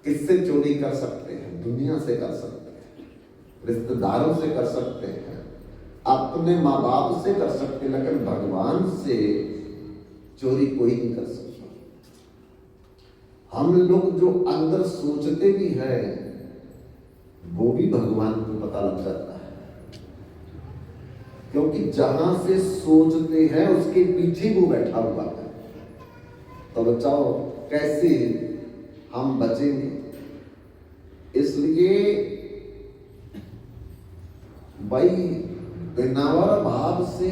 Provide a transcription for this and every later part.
किससे चोरी कर सकते हैं? दुनिया से कर सकते हैं, रिश्तेदारों से कर सकते हैं, अपने माँ बाप से कर सकते हैं, लेकिन भगवान से चोरी कोई नहीं कर सकता। हम लोग जो अंदर सोचते भी हैं वो भी भगवान को पता लग जाता है, क्योंकि जहां से सोचते हैं उसके पीछे वो बैठा हुआ है। तो बचाओ कैसे हम बचेंगे? इसलिए भाई विनम्र भाव से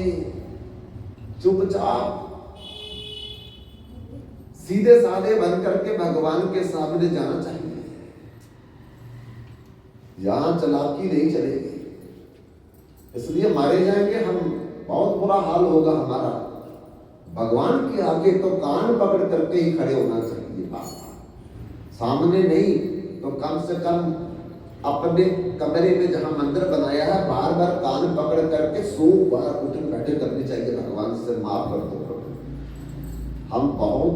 चुपचाप सीधे साधे बन करके भगवान के सामने जाना चाहिए। यहां चालाकी नहीं चलेगी, इसलिए मारे जाएंगे हम, बहुत बुरा हाल होगा हमारा। भगवान के आगे तो कान पकड़ करके ही खड़े होना चाहिए, सामने नहीं तो कम से कम अपने कमरे में जहां मंदिर बनाया है बार बार कान पकड़ करके 100 बार उठन बैठे करनी चाहिए, भगवान से माफ कर दो प्रभु, हम बहुत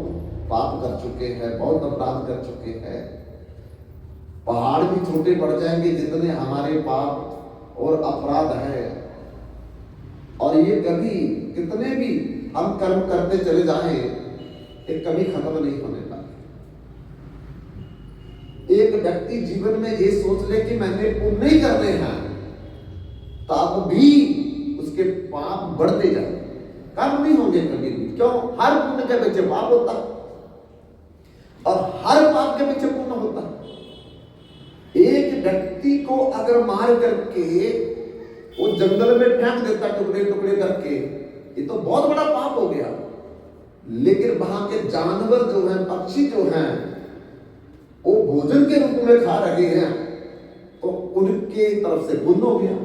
पाप कर चुके हैं, बहुत अपराध कर चुके हैं। पहाड़ भी छोटे पड़ जाएंगे जितने हमारे पाप और अपराध है, और ये कभी कितने भी हम कर्म करते चले जाएं ये कभी खत्म नहीं होने वाले। एक व्यक्ति जीवन में ये सोच ले कि मैंने पुण्य नहीं करने हैं, तब भी उसके पाप बढ़ते जाए, कम नहीं होंगे कभी भी। क्यों? हर पुण्य के पीछे पाप होता है और हर पाप के पीछे पुण्य होता है। एक व्यक्ति को अगर मार करके वो जंगल में फेंक देता टुकड़े टुकड़े करके, ये तो बहुत बड़ा पाप हो गया। लेकिन वहां के जानवर जो हैं, पक्षी जो हैं, वो भोजन के रूप में खा रहे हैं, तो उनके तरफ से पुण्य हो गया।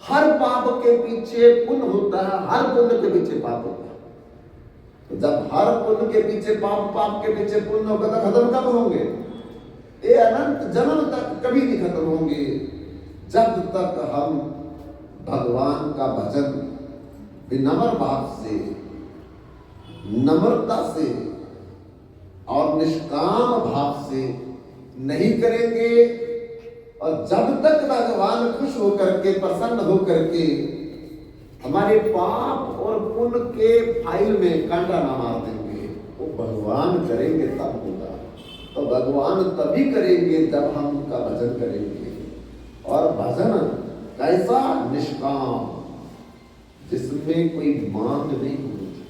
हर पाप के पीछे पुण्य होता है, हर पुण्य के पीछे पाप होता है। तो जब हर पुण्य के पीछे पाप, पाप के पीछे पुण्य होगा तो खत्म कब होंगे? ये अनंत जन्म तक कभी नहीं खत्म होंगे, जब तक हम भगवान का भजन विनम्र भाव से, नम्रता से और निष्काम भाव से नहीं करेंगे। और जब तक भगवान खुश होकर के, प्रसन्न होकर के हमारे पाप और पुण्य के फाइल में कांटा ना मार देंगे, वो भगवान करेंगे तब होगा। तो भगवान तभी करेंगे जब हम उनका भजन करेंगे। और भजन कैसा? निष्काम, जिसमें कोई मांग नहीं होती।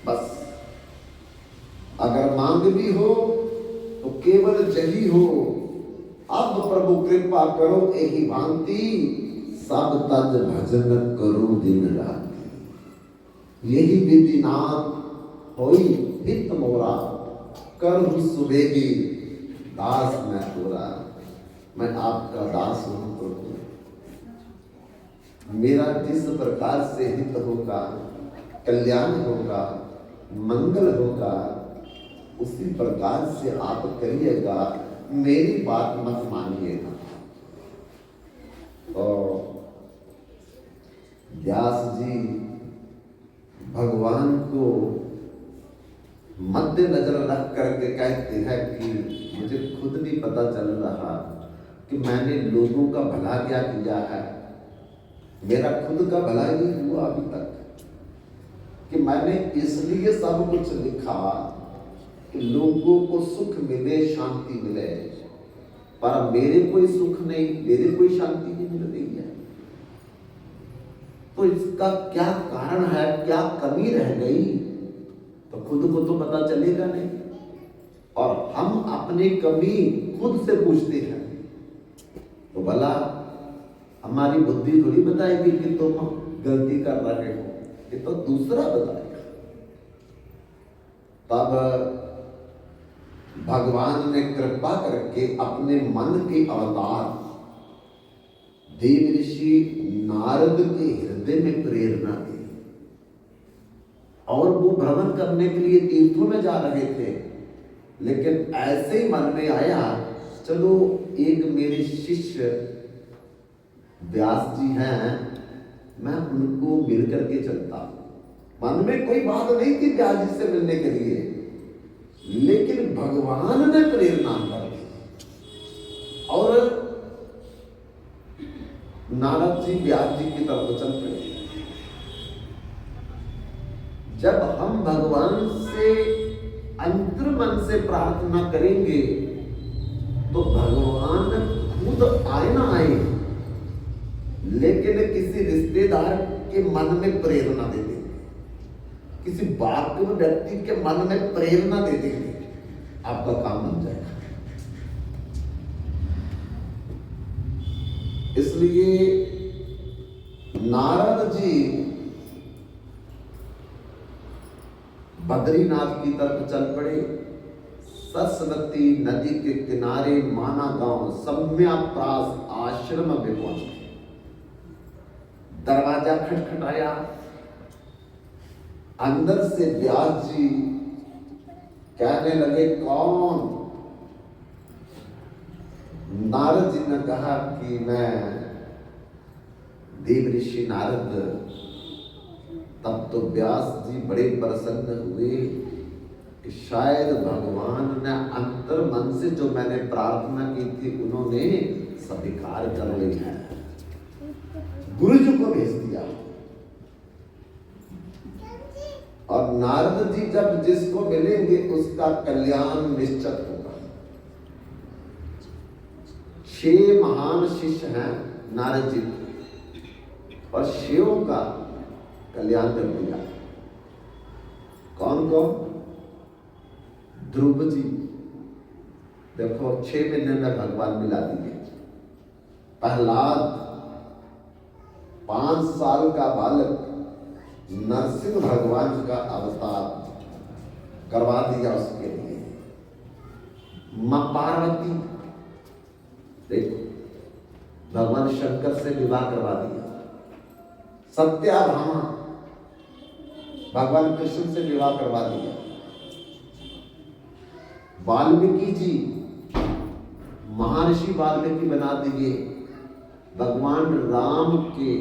बस अगर मांग भी हो तो केवल जही हो, अब प्रभु कृपा करो यही भांति, सब तज भजन करो दिन रात। यही विधि नाथ होई हित मोरा, कर सुबेगी दास मैं तोरा। मैं आपका दास हूं प्रभु, मेरा जिस प्रकार से हित होगा, कल्याण होगा, मंगल होगा, उसी प्रकार से आप करिएगा, मेरी बात मत मानिएगा। तो व्यास जी भगवान को मध्य नजर रख करके कहते हैं कि मुझे खुद नहीं पता चल रहा कि मैंने लोगों का भला क्या किया है, मेरा खुद का भला ही नहीं हुआ अभी तक, कि मैंने इसलिए सब कुछ लिखा कि लोगों को सुख मिले, शांति मिले, पर मेरे कोई सुख नहीं, मेरे कोई शांति नहीं मिल रही है। तो इसका क्या कारण है, क्या कमी रह गई, तो खुद को तो पता चलेगा नहीं। और हम अपनी कमी खुद से पूछते हैं तो भला हमारी बुद्धि थोड़ी बताएगी कि तुम गलती कर रहे हो, ये तो दूसरा बताएगा। तब भगवान ने कृपा करके अपने मन के अवतार देव ऋषि नारद के हृदय में प्रेरणा दी, और वो भ्रमण करने के लिए तीर्थों में जा रहे थे। लेकिन ऐसे ही मन में आया, चलो एक मेरे शिष्य व्यास जी हैं, मैं उनको मिल करके चलता हूं। मन में कोई बात नहीं थी व्यास जी से मिलने के लिए, लेकिन भगवान ने प्रेरणा कर दी और नारद जी व्यास जी की तरफ चल पड़े। जब हम भगवान से अंतर्मन से प्रार्थना करेंगे तो भगवान खुद आए ना आए, लेकिन किसी रिश्तेदार के मन में प्रेरणा दे देंगे, किसी बाप व्यक्ति के मन में प्रेरणा दे देंगे, आपका काम बन जाएगा। इसलिए नारद जी बद्रीनाथ की तरफ चल पड़े। सरस्वती नदी के किनारे माना गांव सम्याप्रास आश्रम में पहुंचे। दरवाजा खटखटाया, अंदर से व्यास जी कहने लगे, कौन? नारद जी ने कहा कि मैं देव ऋषि नारद। तब तो व्यास जी बड़े प्रसन्न हुए कि शायद भगवान ने अंतर मन से जो मैंने प्रार्थना की थी उन्होंने स्वीकार कर ली है। गुरु जी को भेज दिया। और नारद जी जब जिसको मिलेंगे उसका कल्याण निश्चित होगा। 6 महान शिष्य हैं नारद जी और शिव का कल्याण कर दिया। कौन कौन? ध्रुव जी, देखो 6 महीने में भगवान मिला दिए। प्रहलाद 5 साल का बालक नरसिंह भगवान का अवतार करवा दिया उसके लिए। मां पार्वती, देखो भगवान शंकर से विवाह करवा दिया। सत्याभामा भगवान कृष्ण से विवाह करवा दिया। वाल्मीकि जी महर्षि वाल्मीकि बना दिए। भगवान राम के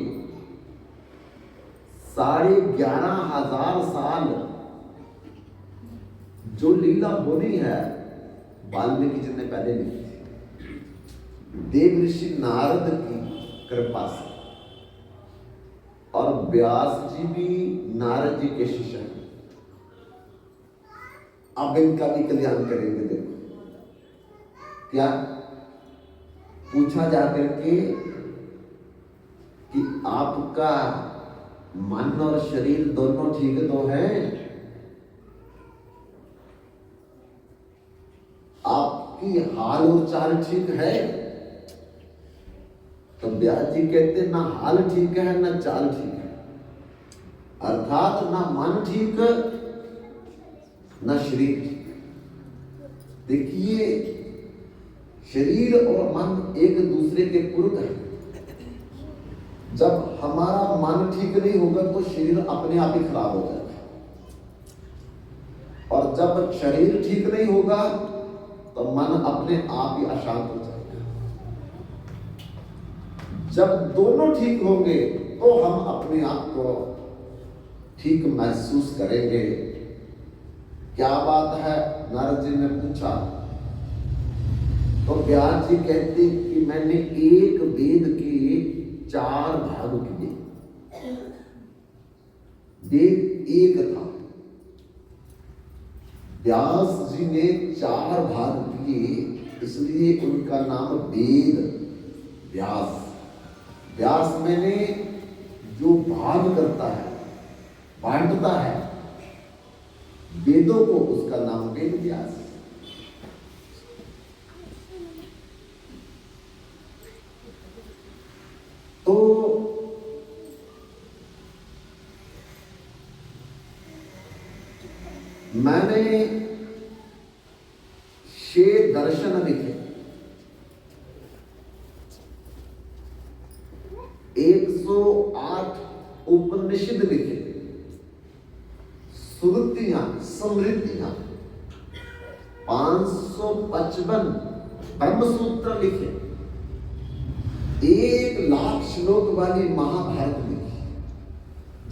11,500 साल जो लीला होनी है वाल्मीकि जी ने पहले लिखी थी देव ऋषि नारद की कृपा से। और व्यास जी भी नारद जी के शिष्य हैं। अब इनका भी कल्याण करेंगे। देखो क्या पूछा जाकर के कि आपका मन और शरीर दोनों ठीक तो है? आपकी हाल और चाल ठीक है? तो व्यास जी कहते ना हाल ठीक है ना चाल ठीक है, अर्थात ना मन ठीक ना शरीर ठीक। देखिए शरीर और मन एक दूसरे के पूरक है। जब हमारा मन ठीक नहीं होगा तो शरीर अपने आप ही खराब हो जाएगा, और जब शरीर ठीक नहीं होगा तो मन अपने आप ही अशांत हो जाएगा। जब दोनों ठीक होंगे तो हम अपने आप को ठीक महसूस करेंगे। क्या बात है? नारद जी ने पूछा तो व्यास जी कहते कि मैंने एक वेद के 4 भाग किए। वेद एक था, व्यास जी ने 4 भाग किए, इसलिए उनका नाम वेद व्यास। व्यास मैंने जो भाग करता है, बांटता है वेदों को, उसका नाम वेद व्यास। तो मैंने 6 दर्शन लिखे, 108 उपनिषद लिखे, श्रुतियां समृद्धियां 555 ब्रह्मसूत्र लिखे, 1 लाख श्लोक वाली महाभारत लिखी,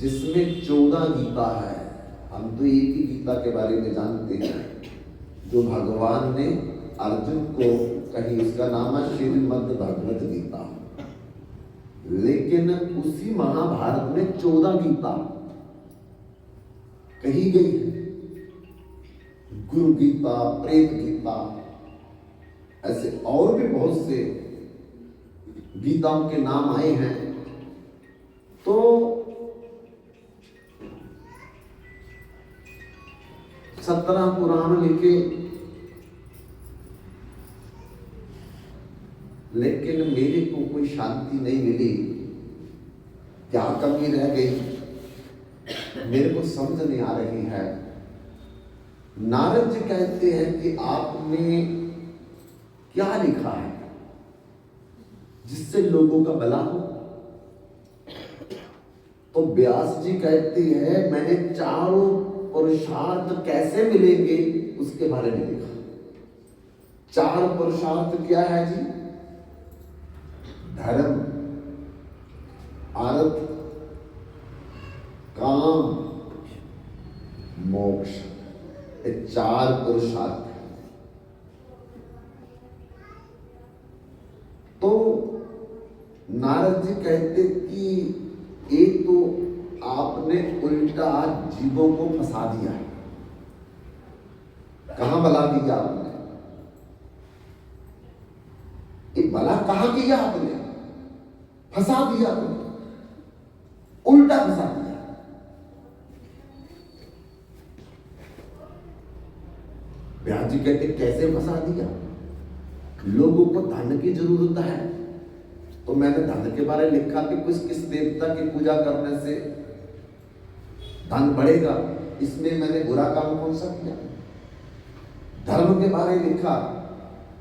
जिसमें 14 गीता है। हम तो एक ही गीता के बारे में जानते हैं जो भगवान ने अर्जुन को कही, उसका नाम है श्रीमद् भगवत गीता। लेकिन उसी महाभारत में 14 गीता कही गई है। गुरु गीता, प्रेत गीता, ऐसे और भी बहुत से गीताओं के नाम आए हैं। तो 17 पुराण लिखे, लेकिन मेरे को कोई शांति नहीं मिली। क्या कमी रह गई मेरे को समझ नहीं आ रही है। नारद जी कहते हैं कि आपने क्या लिखा है जिससे लोगों का भला हो? तो व्यास जी कहते हैं मैंने चारों पुरुषार्थ कैसे मिलेंगे उसके बारे में लिखा। 4 पुरुषार्थ क्या है जी? धर्म, अर्थ, काम, मोक्ष, ये 4 पुरुषार्थ हैं। तो नारद जी कहते कि एक तो आपने उल्टा जीवों को फंसा दिया है। कहां भला किया आपने? ये भला कहां किया आपने? फंसा दिया आपने, उल्टा फंसा दिया। व्यास जी कहते कैसे फंसा दिया? लोगों को धन की जरूरत है, तो मैंने धन के बारे में लिखा कि किस देवता की पूजा करने से धन बढ़ेगा। इसमें मैंने बुरा काम कौन सा किया? धर्म के बारे में लिखा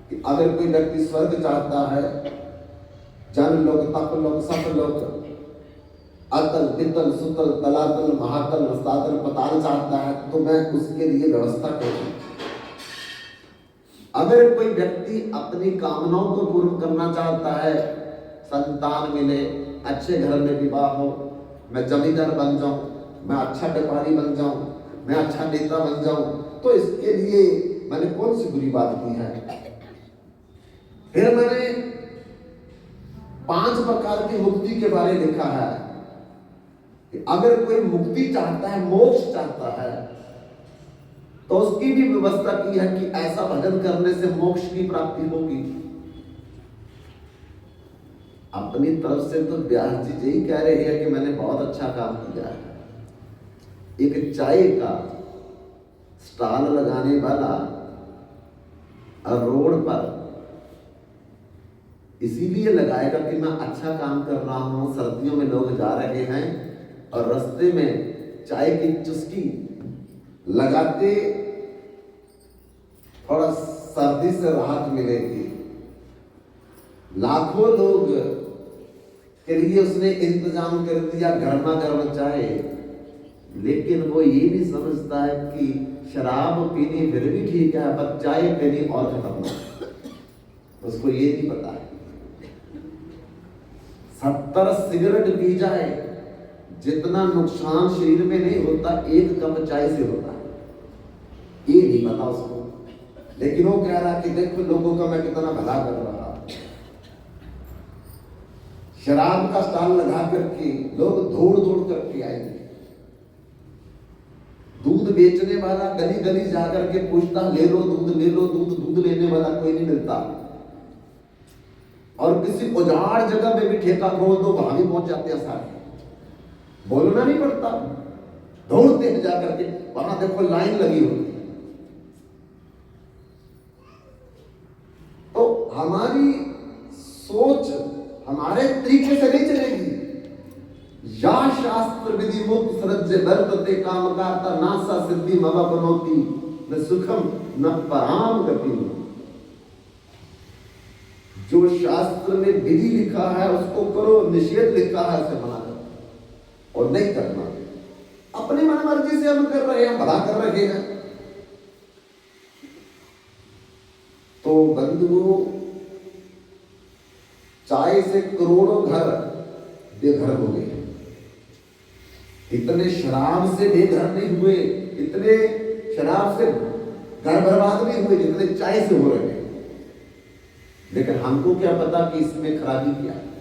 कि अगर कोई व्यक्ति स्वर्ग चाहता है, जन लोक, तप लोक, सत लोक, अतल, वितल, सुतल, तलातल, महातल, रसातल, पताल चाहता है, तो मैं उसके लिए व्यवस्था करूं। अगर कोई व्यक्ति अपनी कामनाओं को पूर्ण करना चाहता है, संतान मिले, अच्छे घर में विवाह हो, मैं जमींदार बन जाऊं, मैं अच्छा व्यापारी बन जाऊं, मैं अच्छा नेता बन जाऊं, तो इसके लिए मैंने कौन सी बुरी बात की है? फिर मैंने 5 प्रकार की मुक्ति के बारे में लिखा है कि अगर कोई मुक्ति चाहता है, मोक्ष चाहता है, तो उसकी भी व्यवस्था की है कि ऐसा भजन करने से मोक्ष की प्राप्ति होगी। अपनी तरफ से तो व्यास जी यही कह रहे हैं कि मैंने बहुत अच्छा काम किया है। एक चाय का स्टॉल लगाने वाला रोड पर इसीलिए लगाएगा कि मैं अच्छा काम कर रहा हूं। सर्दियों में लोग जा रहे हैं और रास्ते में चाय की चुस्की लगाते थोड़ा सर्दी से राहत मिलेगी। लाखों लोग के लिए उसने इंतजाम कर दिया गर्मा गर्म चाय, लेकिन वो ये नहीं समझता है कि शराब पीनी फिर भी ठीक है, पर चाय पीनी और खतरनाक। उसको ये नहीं पता है 70 सिगरेट पी जाए जितना नुकसान शरीर में नहीं होता, 1 कप चाय से होता है। ये नहीं पता उसको, लेकिन वो कह रहा कि देखो लोगों का मैं कितना भला कर रहा। शराब का स्टॉल लगा करके लोग दौड़ दौड़ करके आएंगे। दूध बेचने वाला गली गली जाकर के पूछता ले लो दूध, ले लो दूध। दूध लेने वाला कोई नहीं मिलता। और किसी उजाड़ जगह में भी ठेका खोल दो, वहां भी पहुंच जाते हैं सारे। बोलना नहीं पड़ता, दौड़ते हैं जाकर के। वहां देखो लाइन लगी होती है। तो हमारी सोच हमारे तरीके से नहीं चलेगी। या शास्त्र विधि मुक्त सृज्य वर्तते काम करता नासा सिद्धि मवापनोति न सुखम न पराम गति। जो शास्त्र में विधि लिखा है उसको करो, निषेध लिखा है उसे मना करो और नहीं करना। अपनी मन मर्जी से हम कर रहे हैं, भला कर रहे हैं। तो बंधुओं, चाय से करोड़ों घर बेघर हो गए। इतने शराब से बेघर नहीं हुए, इतने शराब से घर बर्बाद भी हुए जितने चाय से हो रहे हैं, लेकिन हमको क्या पता कि इसमें खराबी क्या है।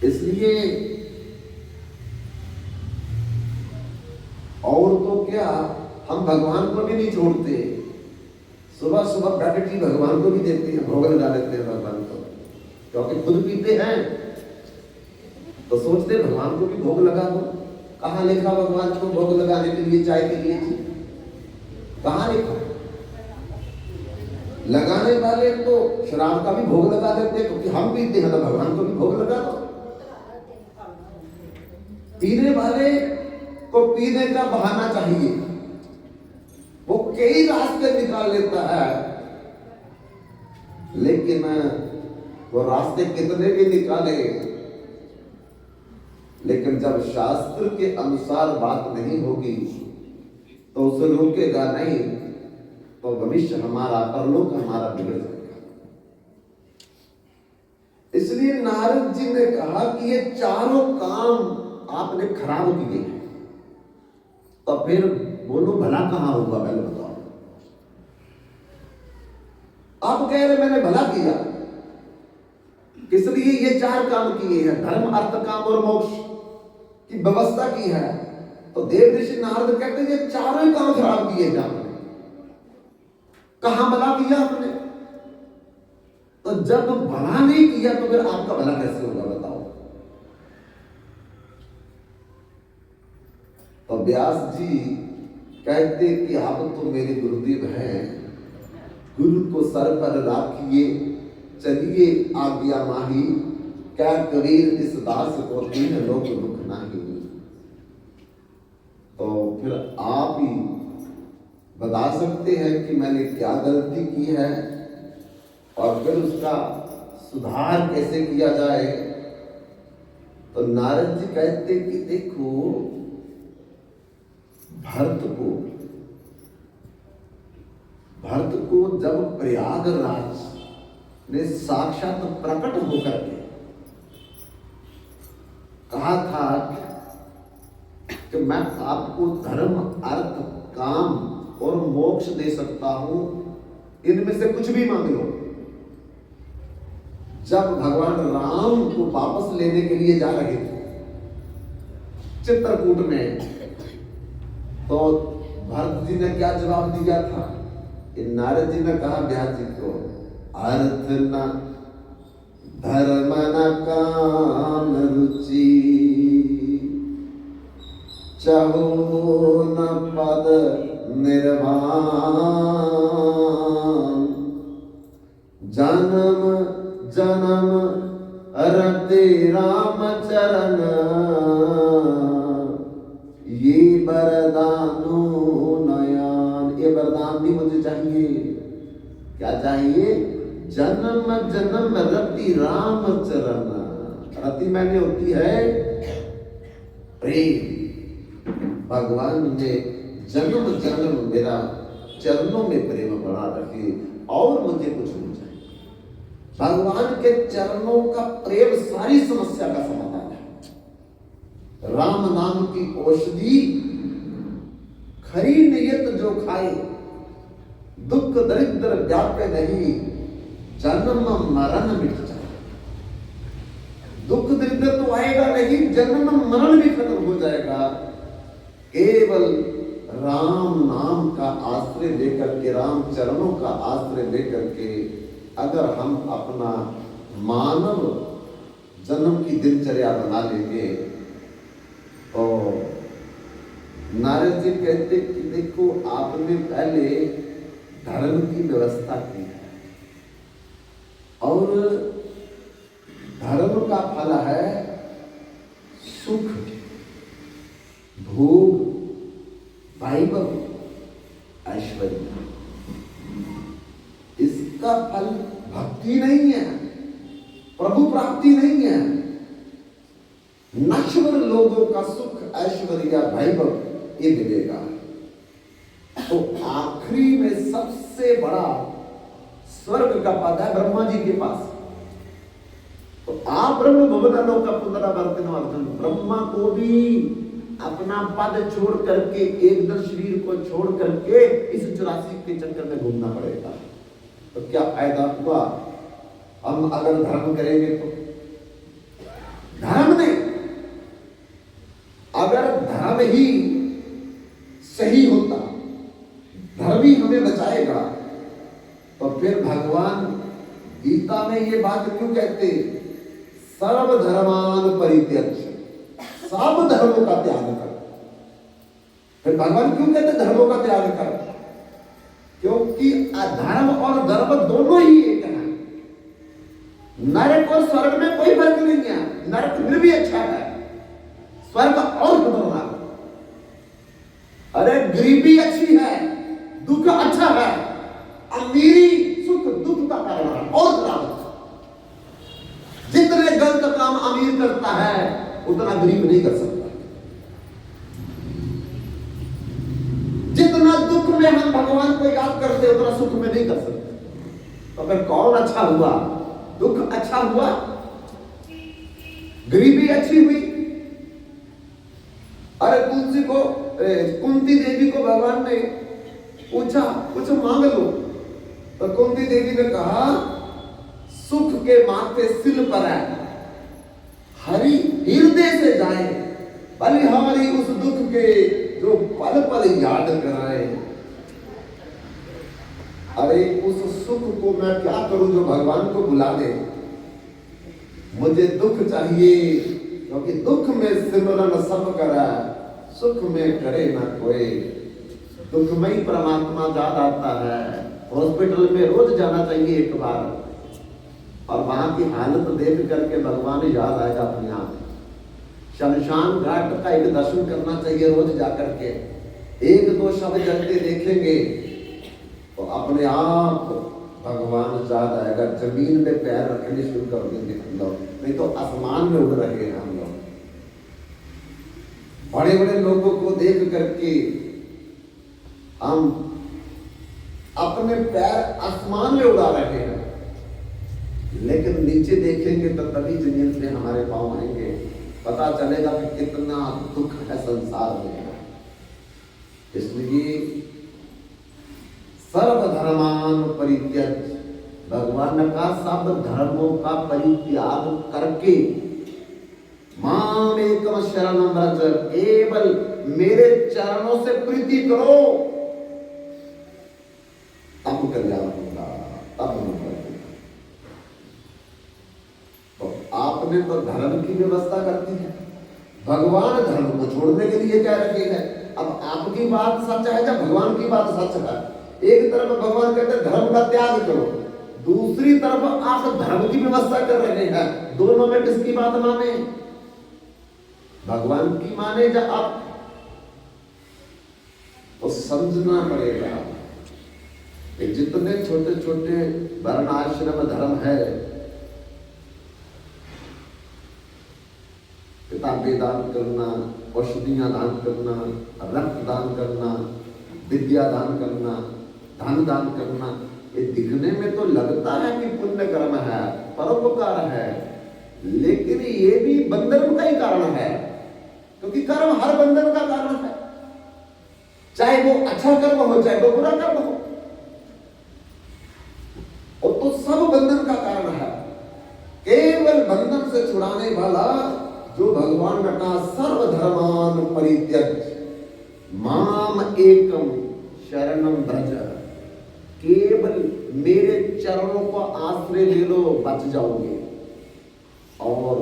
इसलिए और तो क्या, हम भगवान को भी नहीं छोड़ते, सुबह सुबह प्रकृति भगवान को भी देते हैं, भोग लगा देते हैं भगवान को, क्योंकि खुद पीते हैं तो सोचते भगवान को भी भोग लगा दो। कहां लिखा भगवान को भोग लगाने के लिए चाय के लिए जी? कहां लिखा? लगाने वाले तो शराब का भी भोग लगा देते हैं, क्योंकि हम पीते हैं तो भगवान को भी भोग लगा दो। पीने वाले को पीने का बहाना चाहिए, वो कई रास्ते निकाल लेता है, लेकिन वो रास्ते कितने भी निकाले, लेकिन जब शास्त्र के अनुसार बात नहीं होगी तो उसे रोकेगा नहीं, तो भविष्य हमारा, परलोक हमारा बिगड़ जाएगा। इसलिए नारद जी ने कहा कि ये चारों काम आपने खराब किए हैं, तो फिर बोलो भला कहां होगा, पहले बताओ। आप कह रहे मैंने भला किया, किस लिए ये चार काम किए हैं, धर्म अर्थ काम और मोक्ष की व्यवस्था की है, तो देव ऋषि नारद कहते हैं ये चारों काम खराब किए हैं आपने। कहां भला किया आपने? तो जब भला नहीं किया तो फिर आपका भला कैसे होगा बताओ। तो व्यास जी कहते कि आप तो मेरे गुरुदेव हैं, गुरु को सर पर राखिए, चलिए आज्ञा माही, क्या कबीर इस दास को तीन लोक दुख नहीं। तो फिर आप ही बता सकते हैं कि मैंने क्या गलती की है और फिर उसका सुधार कैसे किया जाए। तो नारद जी कहते कि देखो, भरत को जब प्रयागराज ने साक्षात प्रकट होकर के कहा था कि मैं आपको धर्म अर्थ काम और मोक्ष दे सकता हूं, इनमें से कुछ भी मांग लो। जब भगवान राम को वापस लेने के लिए जा रहे थे चित्रकूट में, तो भरत जी ने क्या जवाब दिया था? नारद जी ने कहा व्यास जी को, अर्थ न धर्म न काम रुचि, चाहो न पद निर्वाण, जन्म जन्म रते राम चरण, ये वरदानो नयन। ये वरदान भी मुझे चाहिए। क्या चाहिए? जन्म जन्म रति राम चरण। रति मैंने होती है प्रेम। भगवान ने जन्म जन्म मेरा चरणों में प्रेम बढ़ा रखे और मुझे कुछ नहीं चाहिए। भगवान के चरणों का प्रेम सारी समस्या का समाधान है। राम नाम की औषधि खरी नियत जो खाए, दुख दरिद्र व्यापे नहीं, जन्म मरण मिट जाए। दुख दरिद्र तो आएगा नहीं, जन्म मरण भी खत्म हो जाएगा। केवल राम नाम का आश्रय लेकर के, राम चरणों का आश्रय लेकर के अगर हम अपना मानव जन्म की दिनचर्या बना लेंगे, तो नारद जी कहते कि देखो, आपने पहले धर्म की व्यवस्था की है और धर्म का फल है सुख, भोग, वैभव, ऐश्वर्य। इसका फल भक्ति नहीं है, प्रभु प्राप्ति नहीं है। नश्वर लोगों का सुख, ऐश्वर्य, वैभव ये मिलेगा। तो आखिरी में सबसे बड़ा स्वर्ग का पद है ब्रह्मा जी के पास। तो आप ब्रह्म भुवन लोक का पुनरावर्तन अर्जुन, ब्रह्मा को भी अपना पद छोड़ करके, एकदम शरीर को छोड़ करके इस 84 के चक्कर में घूमना पड़ेगा। तो क्या फायदा हुआ हम अगर धर्म करेंगे तो? धर्म नहीं, अगर धर्म ही सही होता, धर्म ही हमें बचाएगा, तो फिर भगवान गीता में ये बात क्यों कहते, सर्व धर्मान परित्यज्य, सब धर्मों का त्याग कर। फिर भगवान क्यों कहते धर्मों का त्याग कर? क्योंकि अधर्म और धर्म दोनों ही एक है। नरक और स्वर्ग में कोई फर्क नहीं है, नरक फिर भी अच्छा है, स्वर्ग और खतरनाक। अरे गरीबी अच्छी है, दुख अच्छा है, अमीरी सुख दुख का कारण है और खराब। जितने गलत काम अमीर करता है उतना गरीब नहीं कर सकता। जितना दुख में हम भगवान को याद करते उतना सुख में नहीं कर सकते। तो फिर कौन अच्छा हुआ? दुख अच्छा हुआ, गरीबी अच्छी हुई। अरे तुलसी को, कुंती देवी को भगवान ने पूछा कुछ मांग लो, तो कुंती देवी ने कहा सुख के माथे सिल पर है, हरि हृदय से जाए, बलिहारी उस दुख के जो पल पल याद कराए। अरे उस सुख को मैं क्या करूं जो भगवान को बुला दे? मुझे दुख चाहिए, क्योंकि दुख में सिमरन सब करा, सुख में करे ना कोई। दुख में ही परमात्मा याद आता है। हॉस्पिटल में रोज जाना चाहिए एक बार, और वहां की हालत देख करके भगवान याद आएगा अपने आप। शमशान घाट का एक दर्शन करना चाहिए रोज जाकर के, एक दो शब्द जलते देखेंगे तो अपने आप भगवान याद आएगा। जमीन में पैर रखने शुरू कर देंगे हम लोग, नहीं तो आसमान में उड़ रहे हैं हम लोग। बड़े बड़े लोगों को देख करके हम अपने पैर आसमान में उड़ा रहे हैं, लेकिन नीचे देखेंगे तो तभी जमीन में हमारे पांव आएंगे, पता चलेगा कि कितना दुख है संसार में। इसलिए सर्वधर्मान परित्यज्य, भगवान का सब धर्मों का परित्याग करके माम एकम शरणम व्रज, केवल मेरे चरणों से प्रीति करो, तब कल्याण होगा, तब होगा। तो आपने तो धर्म की व्यवस्था कर दी है, भगवान धर्म को छोड़ने के लिए कह रखे हैं। अब आपकी बात सच है या भगवान की बात सच है? एक तरफ भगवान कहते हैं धर्म का त्याग करो, दूसरी तरफ आप धर्म की व्यवस्था कर रहे हैं। दोनों में किसकी बात माने? भगवान की माने या आप? तो समझना पड़ेगा कि जितने छोटे छोटे वर्ण आश्रम धर्म है, किताबें दान करना, औषधियां दान करना, रक्त दान करना, विद्या दान करना, धन दान करना, ये दिखने में तो लगता है कि पुण्य कर्म है, परोपकार है, लेकिन ये भी बंधन का ही कारण है, क्योंकि कर्म हर बंधन का कारण है, चाहे वो अच्छा कर्म हो चाहे वो बुरा कर्म हो, और तो सब बंधन का कारण है। केवल बंधन से छुड़ाने वाला जो भगवान ने कहा सर्वधर्मान परित्यज्य माम एकम शरणम व्रज, केवल मेरे चरणों को आश्रय ले लो, बच जाओगे, और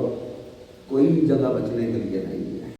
कोई जगह बचने के लिए नहीं।